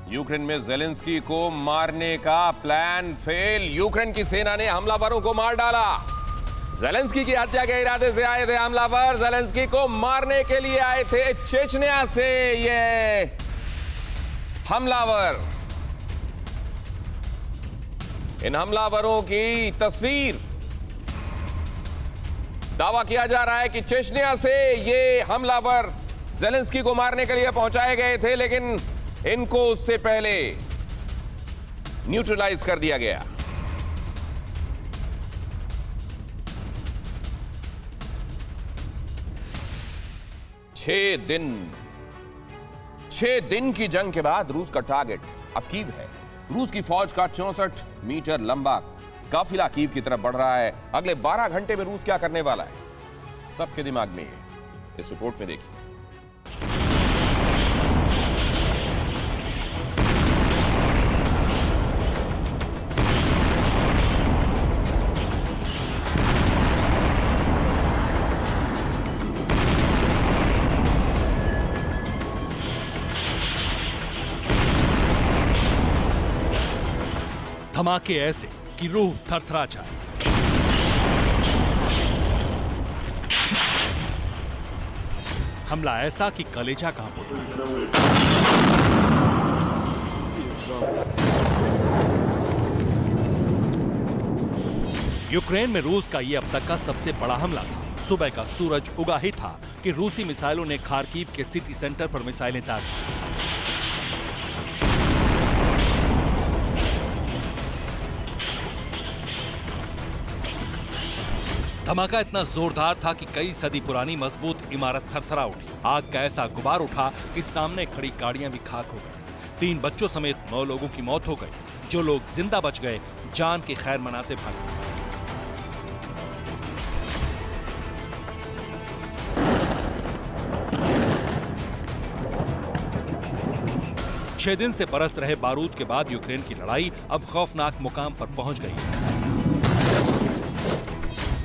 Ukraine में Zelensky को मारने का प्लान फेल। यूक्रेन की सेना ने हमलावरों को मार डाला। ज़ेलेंस्की की हत्या के इरादे से आए थे हमलावर। ज़ेलेंस्की को मारने के लिए आए थे चेचन्या से ये हमलावर। इन हमलावरों की तस्वीर। दावा किया जा रहा है कि चेचन्या से ये हमलावर ज़ेलेंस्की को मारने के लिए पहुंचाए गए थे, लेकिन इनको उससे पहले न्यूट्रलाइज कर दिया गया। छह दिन की जंग के बाद रूस का टारगेट अब कीव है। रूस की फौज का 64 मीटर लंबा काफिला कीव की तरफ बढ़ रहा है। अगले 12 घंटे में रूस क्या करने वाला है, सबके दिमाग में है। इस रिपोर्ट में देखिए। धमाके ऐसे कि रूह थरथरा जाए। हमला ऐसा कि कलेजा कांप उठे। यूक्रेन में रूस का यह अब तक का सबसे बड़ा हमला था। सुबह का सूरज उगा ही था कि रूसी मिसाइलों ने खार्किव के सिटी सेंटर पर मिसाइलें दागी। धमाका इतना जोरदार था कि कई सदी पुरानी मजबूत इमारत थरथरा उठी। आग का ऐसा गुबार उठा कि सामने खड़ी गाड़ियां भी खाक हो गई। 3 बच्चों समेत 9 लोगों की मौत हो गई। जो लोग जिंदा बच गए जान की खैर मनाते भागे। छह दिन से बरस रहे बारूद के बाद यूक्रेन की लड़ाई अब खौफनाक मुकाम पर पहुंच गई है।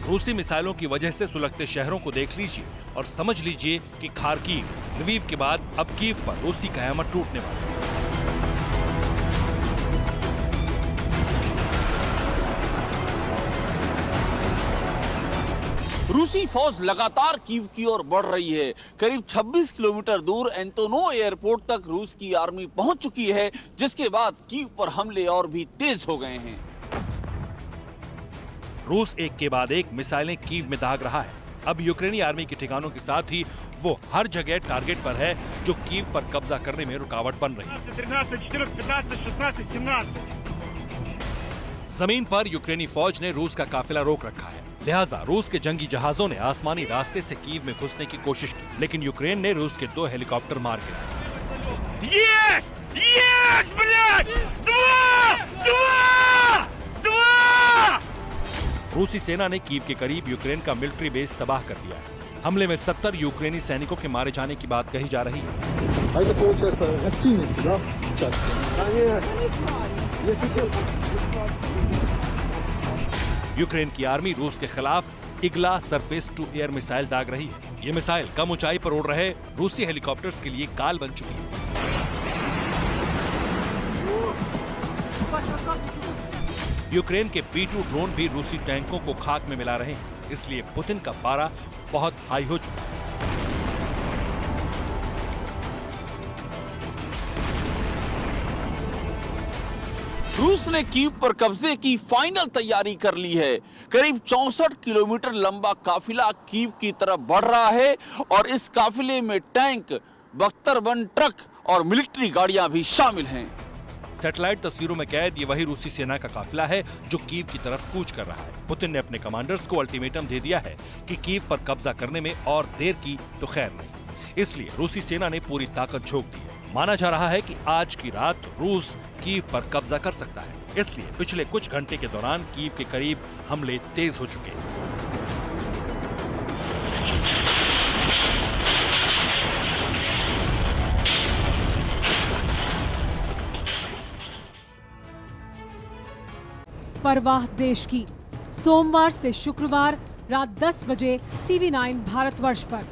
रूसी मिसाइलों की वजह से सुलगते शहरों को देख लीजिए और समझ लीजिए कि खार्किव, लवीव के बाद अब कीव पर रूसी कयामत टूटने वाली है। रूसी फौज लगातार कीव की ओर बढ़ रही है। करीब 26 किलोमीटर दूर एंटोनो एयरपोर्ट तक रूस की आर्मी पहुंच चुकी है, जिसके बाद कीव पर हमले और भी तेज हो गए हैं। रूस एक के बाद एक मिसाइलें कीव में दाग रहा है। अब यूक्रेनी आर्मी के ठिकानों के साथ ही वो हर जगह टारगेट पर है जो कीव पर कब्जा करने में रुकावट बन रही है। जमीन पर यूक्रेनी फौज ने रूस का काफिला रोक रखा है। लिहाजा रूस के जंगी जहाजों ने आसमानी रास्ते से कीव में घुसने की कोशिश की, लेकिन यूक्रेन ने रूस के 2 हेलीकॉप्टर मार गिराए। रूसी सेना ने कीव के करीब यूक्रेन का मिलिट्री बेस तबाह कर दिया है। हमले में 70 यूक्रेनी सैनिकों के मारे जाने की बात कही जा रही है। यूक्रेन की आर्मी रूस के खिलाफ Igla surface to air missile दाग रही है। ये मिसाइल कम ऊंचाई पर उड़ रहे रूसी हेलीकॉप्टर्स के लिए काल बन चुकी है। यूक्रेन के P-2 ड्रोन भी रूसी टैंकों को खाक में मिला रहे हैं, इसलिए पुतिन का पारा बहुत हाई हो चुका है। रूस ने कीव पर कब्जे की फाइनल तैयारी कर ली है। करीब 64 किलोमीटर लंबा काफिला कीव की तरफ बढ़ रहा है और इस काफिले में टैंक, बख्तरबंद ट्रक और मिलिट्री गाड़ियां भी शामिल हैं। सैटेलाइट तस्वीरों में कैद ये वही रूसी सेना का काफिला है जो कीव की तरफ कूच कर रहा है। पुतिन ने अपने कमांडर्स को अल्टीमेटम दे दिया है कि कीव पर कब्जा करने में और देर की तो खैर नहीं। इसलिए रूसी सेना ने पूरी ताकत झोंक दी है। माना जा रहा है कि आज की रात रूस कीव पर कब्जा कर सकता है। इसलिए पिछले कुछ घंटे के दौरान कीव के करीब हमले तेज हो चुके हैं। परवाह देश की, सोमवार से शुक्रवार रात 10 बजे TV9 भारतवर्ष पर।